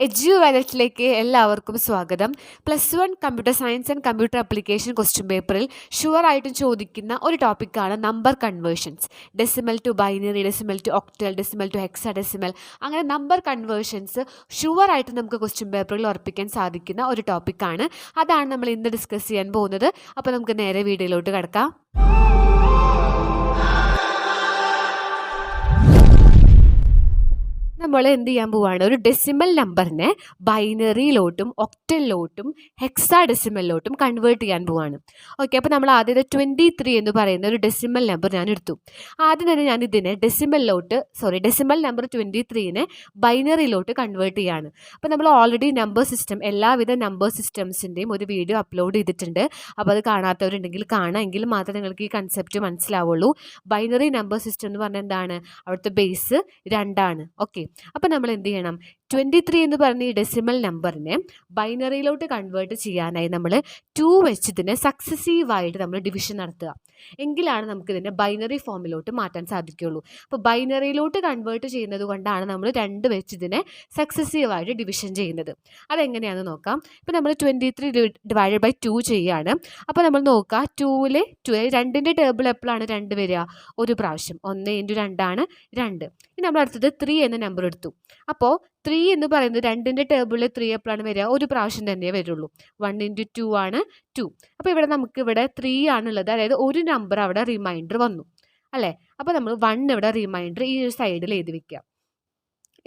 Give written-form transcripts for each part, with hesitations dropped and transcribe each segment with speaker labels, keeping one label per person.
Speaker 1: EDU WALLET എല്ലാവർക്കും സ്വാഗതം. +1 computer science and computer application question പേപ്പറിൽ ഷുവറായിട്ടും ചോദിക്കുന്ന ഒരു ടോപ്പിക്കാണ് number conversions. Decimal to binary, decimal to octal, decimal to hexadecimal, അങ്ങനെ നമ്പർ കൺവേർഷൻസ് ഷുവറായിട്ട് നമുക്ക് ക്വസ്റ്റ്യൻ പേപ്പറിൽ ഉറപ്പിക്കാൻ സാധിക്കുന്ന ഒരു ടോപ്പിക്കാണ്. അതാണ് നമ്മൾ ഇന്ന് ഡിസ്കസ് ചെയ്യാൻ പോകുന്നത്. അപ്പോൾ നമുക്ക് നേരെ വീഡിയോയിലോട്ട് കിടക്കാം. നമ്മൾ എന്ത് ചെയ്യാൻ പോവുകയാണ്, ഒരു ഡെസിമൽ നമ്പറിനെ ബൈനറിയിലോട്ടും ഒക്ടലിലോട്ടും ഹെക്സാഡെസിമലിലോട്ടും കൺവേർട്ട് ചെയ്യാൻ പോവുകയാണ്. ഓക്കെ, അപ്പോൾ നമ്മൾ ആദ്യത്തെ 23 എന്ന് പറയുന്ന ഒരു ഡെസിമൽ നമ്പർ ഞാൻ എടുത്തു. ആദ്യം തന്നെ ഞാൻ ഇതിനെ ഡെസിമൽ നമ്പർ 23നെ ബൈനറിയിലോട്ട് കൺവേർട്ട് ചെയ്യാണ്. അപ്പോൾ നമ്മൾ ഓൾറെഡി നമ്പർ സിസ്റ്റം, എല്ലാവിധ നമ്പർ സിസ്റ്റംസിൻ്റെയും ഒരു വീഡിയോ അപ്ലോഡ് ചെയ്തിട്ടുണ്ട്. അപ്പോൾ അത് കാണാത്തവരുണ്ടെങ്കിൽ കാണാം, എങ്കിൽ മാത്രമേ നിങ്ങൾക്ക് ഈ കൺസെപ്റ്റ് മനസ്സിലാവുള്ളൂ. ബൈനറി നമ്പർ സിസ്റ്റം എന്ന് പറഞ്ഞാൽ എന്താണ്? അവിടുത്തെ ബേസ് 2ആണ്. ഓക്കെ, അപ്പോൾ നമ്മൾ എന്ത് ചെയ്യണം? 23 എന്ന് പറഞ്ഞ ഈ ഡെസിമൽ നമ്പറിനെ ബൈനറിയിലോട്ട് കൺവേർട്ട് ചെയ്യാനായി നമ്മൾ 2 വെച്ച് ഇതിനെ സക്സസീവായിട്ട് നമ്മൾ ഡിവിഷൻ നടത്തുക. എങ്കിലാണ് നമുക്കിതിനെ ബൈനറി ഫോമിലോട്ട് മാറ്റാൻ സാധിക്കുകയുള്ളൂ. അപ്പോൾ ബൈനറിയിലോട്ട് കൺവേർട്ട് ചെയ്യുന്നത് കൊണ്ടാണ് നമ്മൾ 2 വെച്ച് ഇതിനെ സക്സസീവായിട്ട് ഡിവിഷൻ ചെയ്യുന്നത്. അതെങ്ങനെയാണെന്ന് നോക്കാം. ഇപ്പോൾ നമ്മൾ 23 ഡിവൈഡഡ് ബൈ 2 ചെയ്യുകയാണ്. അപ്പോൾ നമ്മൾ നോക്കുക, 2ലെ 2ൻ്റെ ടേബിൾ എപ്പോഴാണ് 2 വരിക? ഒരു പ്രാവശ്യം. 1 × 2 ആണ് 2. ഇനി നമ്മൾ അടുത്തത് 3 എന്ന നമ്പർ എടുത്തു. അപ്പോൾ 3 എന്ന് പറയുന്നത് 2ൻ്റെ ടേബിളിൽ 3 എപ്പോഴാണ് വരിക? ഒരു പ്രാവശ്യം തന്നെ വരുള്ളൂ. 1 × 2 ആണ് 2. അപ്പോൾ ഇവിടെ നമുക്ക് 3 ആണുള്ളത്, അതായത് ഒരു നമ്പർ അവിടെ റിമൈൻഡർ വന്നു അല്ലേ. അപ്പോൾ നമ്മൾ 1 ഇവിടെ റിമൈൻഡർ ഈ ഒരു സൈഡിൽ എഴുതി വെക്കുക.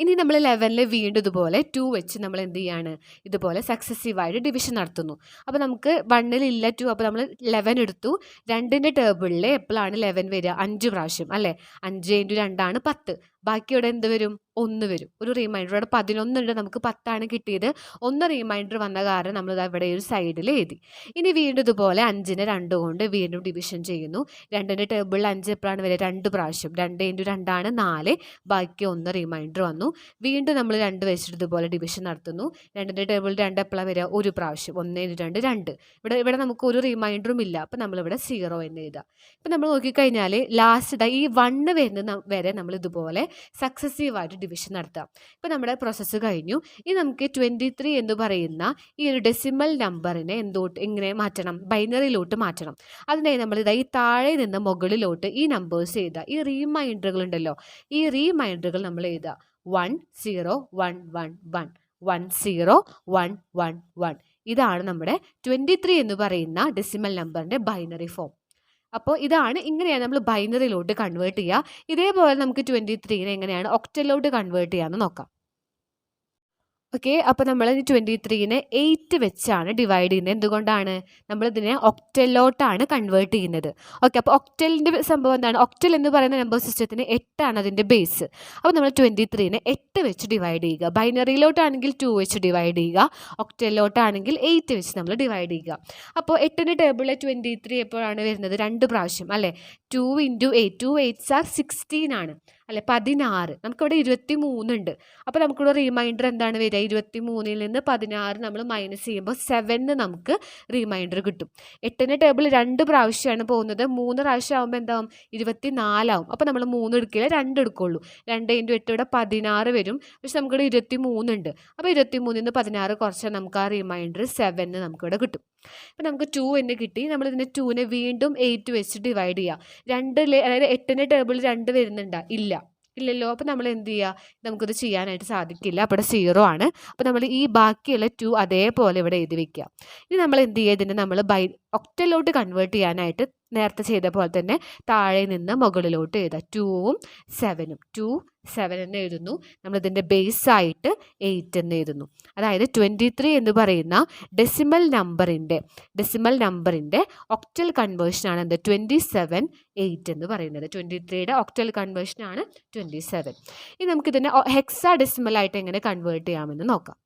Speaker 1: ഇനി നമ്മൾ 11ൽ വീണ്ടും ഇതുപോലെ 2 വെച്ച് നമ്മൾ എന്ത് ചെയ്യാണ്? ഇതുപോലെ സക്സസീവായിട്ട് ഡിവിഷൻ നടത്തുന്നു. അപ്പോൾ നമുക്ക് 1ൽ ഇല്ല 2, അപ്പോൾ നമ്മൾ 11 എടുത്തു. 2ൻ്റെ ടേബിളിൽ എപ്പോഴാണ് 11 വരിക? 5 പ്രാവശ്യം അല്ലേ. 5 × 2 ആണ് 10. ബാക്കി ഇവിടെ എന്ത് വരും? 1 വരും. ഒരു റിമൈൻഡർ ഇവിടെ 11 ഉണ്ട്, നമുക്ക് 10 കിട്ടിയത്. 1 റിമൈൻഡർ വന്ന കാരണം നമ്മൾ ഇവിടെ ഒരു സൈഡിൽ എഴുതി. ഇനി വീണ്ടും ഇതുപോലെ 5നെ 2 കൊണ്ട് വീണ്ടും ഡിവിഷൻ ചെയ്യുന്നു. 2ൻ്റെ ടേബിളിൽ 5 എപ്പോഴാണ് വരിക? 2 പ്രാവശ്യം. 2 × 2 ആണ് 4. ബാക്കി 1 റിമൈൻഡർ വന്നു. വീണ്ടും നമ്മൾ 2 വെച്ചിട്ട് ഇതുപോലെ ഡിവിഷൻ നടത്തുന്നു. 2ൻ്റെ ടേബിളിൽ 2 എപ്പോഴാണ് വരിക? ഒരു പ്രാവശ്യം. 1 × 2 2. ഇവിടെ നമുക്ക് ഒരു റിമൈൻഡറും ഇല്ല, അപ്പോൾ നമ്മളിവിടെ 0 എന്ന് എഴുതുക. ഇപ്പം നമ്മൾ നോക്കിക്കഴിഞ്ഞാൽ ലാസ്റ്റ് ഈ 1 വരുന്ന വരെ നമ്മൾ ഇതുപോലെ സക്സസീവായിട്ട് ഡിവിഷൻ നടത്താം. ഇപ്പോൾ നമ്മുടെ പ്രോസസ്സ് കഴിഞ്ഞു. ഇനി നമുക്ക് 23 എന്ന് പറയുന്ന ഈ ഒരു ഡെസിമൽ നമ്പറിനെ എങ്ങനെ മാറ്റണം? ബൈനറിയിലോട്ട് മാറ്റണം. അതിനായി നമ്മൾ ഈ താഴെ നിന്ന് മുകളിലോട്ട് ഈ നമ്പേഴ്സ് എഴുതുക. ഈ റീമൈൻഡറുകൾ ഉണ്ടല്ലോ, ഈ റീമൈൻഡറുകൾ നമ്മൾ എഴുതുക. 1 0 1 1 1 1 0 1 1 1. ഇതാണ് നമ്മുടെ 23 എന്ന് പറയുന്ന ഡെസിമൽ നമ്പറിൻ്റെ ബൈനറി ഫോം. അപ്പോൾ ഇങ്ങനെയാണ് നമ്മൾ ബൈനറിയിലോട്ട് കൺവേർട്ട് ചെയ്യുക. ഇതേപോലെ നമുക്ക് 23നെ എങ്ങനെയാണ് ഒക്ടലിലോട്ട് കൺവേർട്ട് ചെയ്യാമെന്ന് നോക്കാം. ഓക്കെ, അപ്പോൾ നമ്മൾ 23നെ 8 വെച്ചാണ് ഡിവൈഡ് ചെയ്യുന്നത്. എന്തുകൊണ്ടാണ്? നമ്മളിതിനെ ഒക്ടലിലോട്ടാണ് കൺവേർട്ട് ചെയ്യുന്നത്. ഓക്കെ, അപ്പോൾ ഒക്ടലിൻ്റെ സംഭവം എന്താണ്? ഒക്ടൽ എന്ന് പറയുന്ന നമ്പർ സിസ്റ്റത്തിന് 8 ആണ് അതിൻ്റെ ബേസ്. അപ്പോൾ നമ്മൾ 23നെ 8 വെച്ച് ഡിവൈഡ് ചെയ്യുക. ബൈനറിയിലോട്ടാണെങ്കിൽ 2 വെച്ച് ഡിവൈഡ് ചെയ്യുക. ഒക്ടലിലോട്ടാണെങ്കിൽ 8 വെച്ച് നമ്മൾ ഡിവൈഡ് ചെയ്യുക. അപ്പോൾ 8ൻ്റെ ടേബിളിൽ 23 എപ്പോഴാണ് വരുന്നത്? 2 പ്രാവശ്യം അല്ലേ. 2 × 8, 2 8s are 16 ആണ് അല്ലെ, 16. നമുക്കിവിടെ 23 ഉണ്ട്. അപ്പോൾ നമുക്കിവിടെ റിമൈൻഡർ എന്താണ് വരിക? 23ൽ നിന്ന് 16 നമ്മൾ മൈനസ് ചെയ്യുമ്പോൾ 7 നമുക്ക് റിമൈൻഡർ കിട്ടും. 8ൻ്റെ ടേബിൾ 2 പ്രാവശ്യമാണ് പോകുന്നത്. 3 പ്രാവശ്യം ആകുമ്പോൾ എന്താവും? 24 ആവും. അപ്പോൾ നമ്മൾ 3 എടുക്കില്ല, 2 എടുക്കുള്ളൂ. 2 × 8 ഇവിടെ 16 വരും. പക്ഷെ നമുക്കിവിടെ 23 ഉണ്ട്. അപ്പോൾ 23ൽ നിന്ന് 16 കുറച്ചാൽ നമുക്ക് ആ റിമൈൻഡർ 7 നമുക്കിവിടെ കിട്ടും. അപ്പോൾ നമുക്ക് 2 എന്ന് കിട്ടി. നമ്മളിതിനെ 2നെ വീണ്ടും 8 വെച്ച് ഡിവൈഡ് ചെയ്യുക. 2ലെ അതായത് 8ൻ്റെ ടേബിൾ 2 വരുന്നുണ്ടോ? ഇല്ലല്ലോ. അപ്പോൾ നമ്മൾ എന്ത് ചെയ്യുക? നമുക്കിത് ചെയ്യാനായിട്ട് സാധിക്കില്ല. അപ്പോൾ ഇവിടെ 0 ആണ്. അപ്പോൾ നമ്മൾ ഈ ബാക്കിയുള്ള 2 അതേപോലെ ഇവിടെ എഴുതി വെക്കുക. ഇനി നമ്മൾ എന്ത് ചെയ്യുക? ഇതിനെ നമ്മൾ ഒക്ടലിലോട്ട് കൺവേർട്ട് ചെയ്യാനായിട്ട് നേരത്തെ ചെയ്ത പോലെ തന്നെ താഴെ നിന്ന് മുകളിലോട്ട് എഴുതുക. 2ഉം 7ഉം 2 7 എന്ന് എഴുതുന്നു. നമ്മളിതിൻ്റെ ബേസായിട്ട് 8 എന്ന് എഴുതുന്നു. അതായത് 23 എന്ന് പറയുന്ന ഡെസിമൽ നമ്പറിൻ്റെ ഒക്ടൽ കൺവേർഷനാണ് എന്ത്? 27 8 എന്ന് പറയുന്നത്. 23യുടെ ഒക്ടൽ കൺവേർഷനാണ് 27. ഇനി നമുക്കിതിനെ ഹെക്സാഡെസിമലായിട്ട് എങ്ങനെ കൺവേർട്ട് ചെയ്യാമെന്ന് നോക്കാം.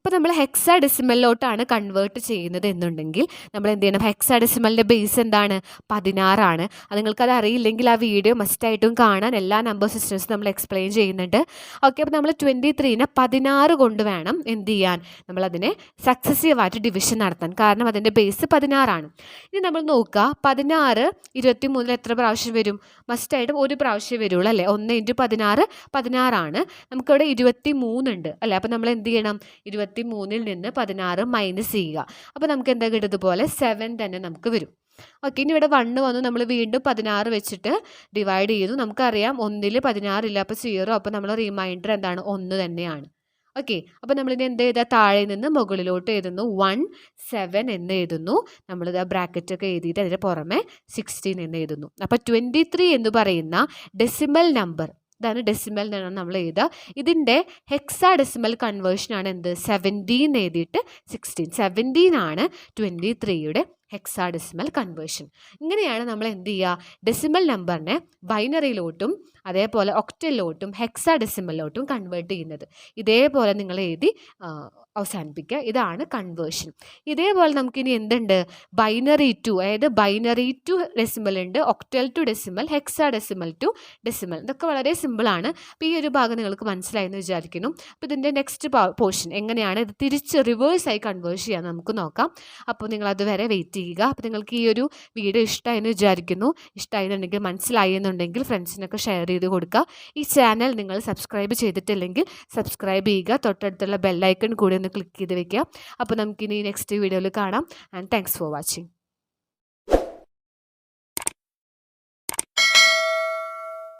Speaker 1: അപ്പോൾ നമ്മൾ ഹെക്സാഡെസിമലിലോട്ടാണ് കൺവേർട്ട് ചെയ്യുന്നത് എന്നുണ്ടെങ്കിൽ നമ്മൾ എന്ത് ചെയ്യണം? ഹെക്സാഡെസിമലിൻ്റെ ബേസ് എന്താണ്? 16 ആണ്. അത് നിങ്ങൾക്കത് അറിയില്ലെങ്കിൽ ആ വീഡിയോ മസ്റ്റായിട്ടും കാണാൻ, എല്ലാ നമ്പർ സിസ്റ്റംസും നമ്മൾ എക്സ്പ്ലെയിൻ ചെയ്യുന്നുണ്ട്. ഓക്കെ, അപ്പോൾ നമ്മൾ 23നെ 16 കൊണ്ട് വേണം എന്ത് ചെയ്യാൻ? നമ്മളതിനെ സക്സസീവായിട്ട് ഡിവിഷൻ നടത്താൻ. കാരണം അതിൻ്റെ ബേസ് 16 ആണ്. ഇനി നമ്മൾ നോക്കുക, 16 23 എത്ര പ്രാവശ്യം വരും? മസ്റ്റായിട്ടും ഒരു പ്രാവശ്യം വരുള്ളൂ അല്ലേ? 1 × 16 16 ആണ്. നമുക്കിവിടെ 23 ഉണ്ട് അല്ലേ? അപ്പോൾ നമ്മൾ എന്ത് ചെയ്യണം? 23ൽ നിന്ന് 16 മൈനസ് ചെയ്യുക. അപ്പോൾ നമുക്ക് എന്താ കിട്ടും? ഇതുപോലെ 7 തന്നെ നമുക്ക് വരും. ഓക്കെ, ഇനി ഇവിടെ 1 വന്നു, നമ്മൾ വീണ്ടും 16 വെച്ചിട്ട് ഡിവൈഡ് ചെയ്തു. നമുക്കറിയാം 1ൽ 16 ഇല്ല, അപ്പോൾ 0. അപ്പോൾ നമ്മൾ റിമൈൻഡർ എന്താണ്? 1 തന്നെയാണ്. ഓക്കെ, അപ്പോൾ നമ്മളിനി എന്ത് ചെയ്താൽ താഴെ നിന്ന് മുകളിലോട്ട് എഴുതുന്നു 1 7 എന്ന് എഴുതുന്നു. നമ്മളിത് ബ്രാക്കറ്റൊക്കെ എഴുതിയിട്ട് അതിന് പുറമെ 16 എന്ന് എഴുതുന്നു. അപ്പോൾ 23 എന്ന് പറയുന്ന ഡെസിമൽ നമ്പർ, ഇതാണ് ഡെസിമൽ എന്നാണ് നമ്മൾ എഴുതുക. ഇതിൻ്റെ ഹെക്സാഡെസിമൽ കൺവേർഷനാണ് എന്ത്? 17 എഴുതിയിട്ട് 16. 17 ആണ് 23യുടെ ഹെക്സാഡെസിമൽ കൺവേർഷൻ. ഇങ്ങനെയാണ് നമ്മൾ എന്ത് ചെയ്യുക? ഡെസിമൽ നമ്പറിനെ ബൈനറിയിലോട്ടും അതേപോലെ ഒക്ടലിലോട്ടും ഹെക്സാഡെസിമലിലോട്ടും കൺവേർട്ട് ചെയ്യുന്നത്. ഇതേപോലെ നിങ്ങൾ എഴുതി അവസാനിപ്പിക്കുക. ഇതാണ് കൺവേർഷൻ. ഇതേപോലെ നമുക്കിനി എന്തുണ്ട്? ബൈനറി ടു, അതായത് ബൈനറി ടു ഡെസിമൽ ഉണ്ട്, octal to decimal, hexadecimal to decimal. ഇതൊക്കെ വളരെ സിമ്പിളാണ്. അപ്പോൾ ഈ ഒരു ഭാഗം നിങ്ങൾക്ക് മനസ്സിലായെന്ന് വിചാരിക്കുന്നു. അപ്പോൾ ഇതിൻ്റെ നെക്സ്റ്റ് പോർഷൻ എങ്ങനെയാണ് ഇത് തിരിച്ച് റിവേഴ്സായി കൺവേർട്ട് ചെയ്യാൻ നമുക്ക് നോക്കാം. അപ്പോൾ നിങ്ങൾ അതുവരെ വെയിറ്റ് ചെയ്യുക. അപ്പോൾ നിങ്ങൾക്ക് ഈ ഒരു വീഡിയോ ഇഷ്ടമായെന്ന് വിചാരിക്കുന്നു. ഇഷ്ടമായെന്നുണ്ടെങ്കിൽ, മനസ്സിലായി എന്നുണ്ടെങ്കിൽ ഫ്രണ്ട്സിനൊക്കെ ഷെയർ ചെയ്ത് കൊടുക്കുക. ഈ ചാനൽ നിങ്ങൾ സബ്സ്ക്രൈബ് ചെയ്തിട്ടില്ലെങ്കിൽ സബ്സ്ക്രൈബ് ചെയ്യുക. തൊട്ടടുത്തുള്ള ബെല്ലൈക്കൺ കൂടി ഒന്ന് ക്ലിക്ക് ചെയ്ത് വെക്കുക. അപ്പോൾ നമുക്കിനി നെക്സ്റ്റ് വീഡിയോയിൽ കാണാം. And thanks for watching.